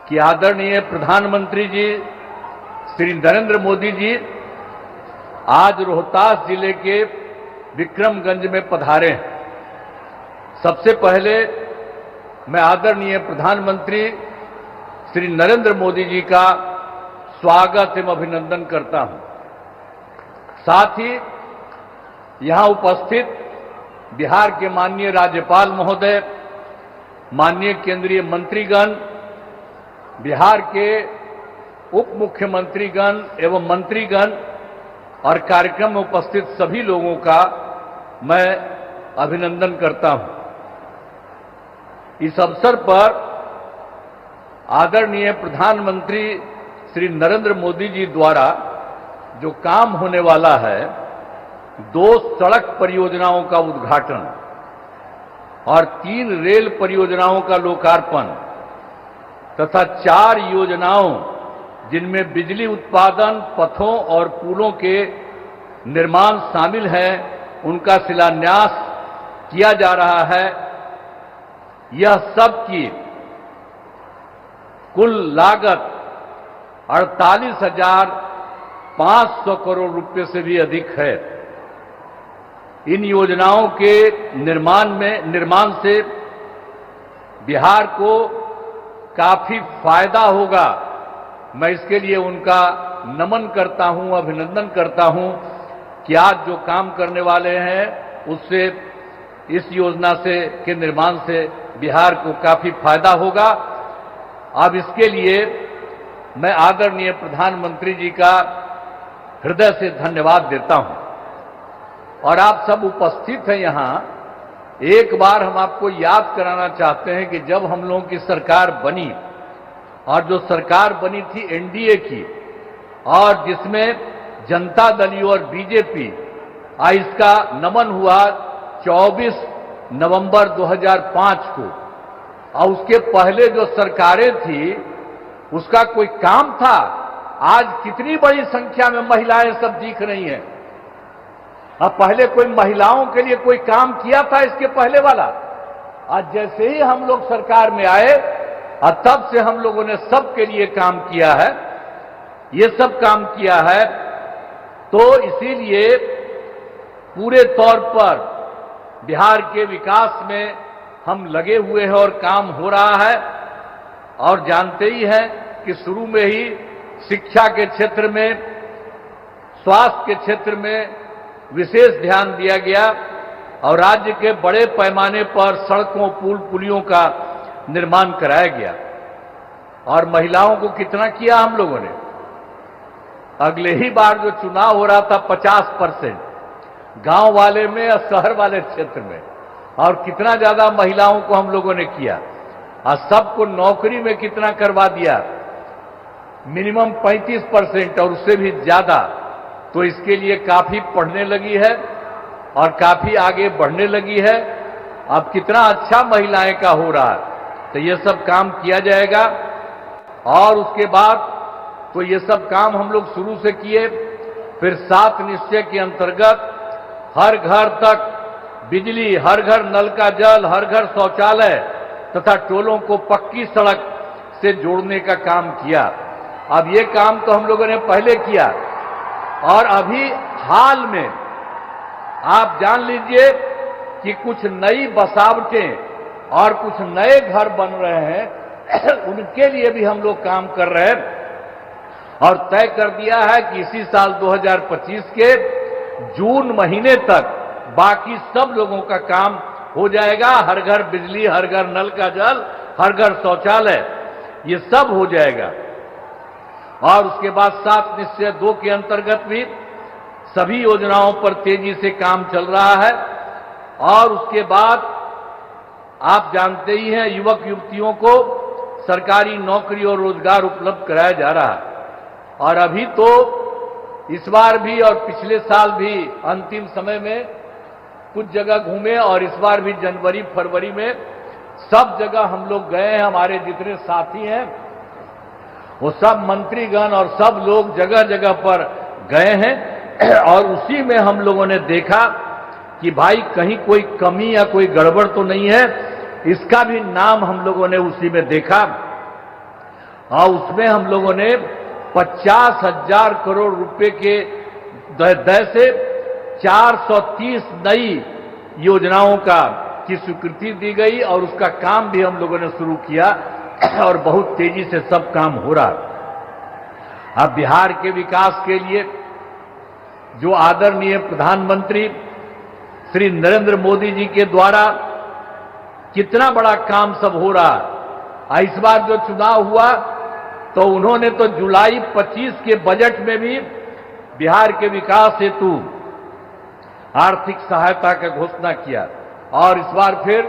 कि आदरणीय प्रधानमंत्री जी श्री नरेंद्र मोदी जी आज रोहतास जिले के विक्रमगंज में पधारे हैं। सबसे पहले मैं आदरणीय प्रधानमंत्री श्री नरेंद्र मोदी जी का स्वागत एवं अभिनंदन करता हूं। साथ ही यहां उपस्थित बिहार के माननीय राज्यपाल महोदय, माननीय केंद्रीय मंत्रीगण, बिहार के उप मुख्यमंत्रीगण एवं मंत्रीगण और कार्यक्रम में उपस्थित सभी लोगों का मैं अभिनंदन करता हूं। इस अवसर पर आदरणीय प्रधानमंत्री श्री नरेंद्र मोदी जी द्वारा जो काम होने वाला है, 2 सड़क परियोजनाओं का उद्घाटन और 3 रेल परियोजनाओं का लोकार्पण तथा 4 योजनाओं जिनमें बिजली उत्पादन, पथों और पुलों के निर्माण शामिल हैं, उनका शिलान्यास किया जा रहा है। यह सब की कुल लागत 48,500 करोड़ रुपए से भी अधिक है। इन योजनाओं के निर्माण से बिहार को काफी फायदा होगा। मैं इसके लिए उनका नमन करता हूं, अभिनंदन करता हूं कि आज जो काम करने वाले हैं उससे, इस योजना के निर्माण से बिहार को काफी फायदा होगा। अब इसके लिए मैं आदरणीय प्रधानमंत्री जी का हृदय से धन्यवाद देता हूं। और आप सब उपस्थित हैं यहां, एक बार हम आपको याद कराना चाहते हैं कि जब हम लोगों की सरकार बनी, और जो सरकार बनी थी एनडीए की, और जिसमें जनता दल यू और बीजेपी, इसका नमन हुआ 24 नवंबर 2005 को। और उसके पहले जो सरकारें थी उसका कोई काम था? आज कितनी बड़ी संख्या में महिलाएं सब दिख रही हैं। अब पहले कोई महिलाओं के लिए कोई काम किया था इसके पहले वाला? आज जैसे ही हम लोग सरकार में आए और तब से हम लोगों ने सबके लिए काम किया है, ये सब काम किया है। तो इसीलिए पूरे तौर पर बिहार के विकास में हम लगे हुए हैं और काम हो रहा है। और जानते ही हैं कि शुरू में ही शिक्षा के क्षेत्र में, स्वास्थ्य के क्षेत्र में विशेष ध्यान दिया गया और राज्य के बड़े पैमाने पर सड़कों, पुल, पुलियों का निर्माण कराया गया। और महिलाओं को कितना किया हम लोगों ने? अगले ही बार जो चुनाव हो रहा था 50% गांव वाले में और शहर वाले क्षेत्र में, और कितना ज्यादा महिलाओं को हम लोगों ने किया। और सबको नौकरी में कितना करवा दिया? मिनिमम 35% और उससे भी ज्यादा। तो इसके लिए काफी पढ़ने लगी है और काफी आगे बढ़ने लगी है। अब कितना अच्छा महिलाएं का हो रहा है। तो ये सब काम किया जाएगा। और उसके बाद तो ये सब काम हम लोग शुरू से किए। फिर 7 निश्चय के अंतर्गत हर घर तक बिजली, हर घर नल का जल, हर घर शौचालय तथा टोलों को पक्की सड़क से जोड़ने का काम किया। अब ये काम तो हम लोगों ने पहले किया, और अभी हाल में आप जान लीजिए कि कुछ नई बसावटें और कुछ नए घर बन रहे हैं, उनके लिए भी हम लोग काम कर रहे हैं। और तय कर दिया है कि इसी साल 2025 के जून महीने तक बाकी सब लोगों का काम हो जाएगा। हर घर बिजली, हर घर नल का जल, हर घर शौचालय, ये सब हो जाएगा। और उसके बाद 7 निश्चय 2 के अंतर्गत भी सभी योजनाओं पर तेजी से काम चल रहा है। और उसके बाद आप जानते ही हैं, युवक युवतियों को सरकारी नौकरी और रोजगार उपलब्ध कराया जा रहा है। और अभी तो इस बार भी और पिछले साल भी अंतिम समय में कुछ जगह घूमे, और इस बार भी जनवरी फरवरी में सब जगह हम लोग गए हैं। हमारे जितने साथी हैं वो सब मंत्रीगण और सब लोग जगह जगह पर गए हैं। और उसी में हम लोगों ने देखा कि भाई कहीं कोई कमी या कोई गड़बड़ तो नहीं है। इसका भी नाम हम लोगों ने उसी में देखा। और उसमें हम लोगों ने 50,000 करोड़ रुपए के दर से 430 नई योजनाओं की स्वीकृति दी गई और उसका काम भी हम लोगों ने शुरू किया और बहुत तेजी से सब काम हो रहा। अब बिहार के विकास के लिए जो आदरणीय प्रधानमंत्री श्री नरेंद्र मोदी जी के द्वारा कितना बड़ा काम सब हो रहा। इस बार जो चुनाव हुआ तो उन्होंने तो जुलाई 25 के बजट में भी बिहार के विकास हेतु आर्थिक सहायता का घोषणा किया और इस बार फिर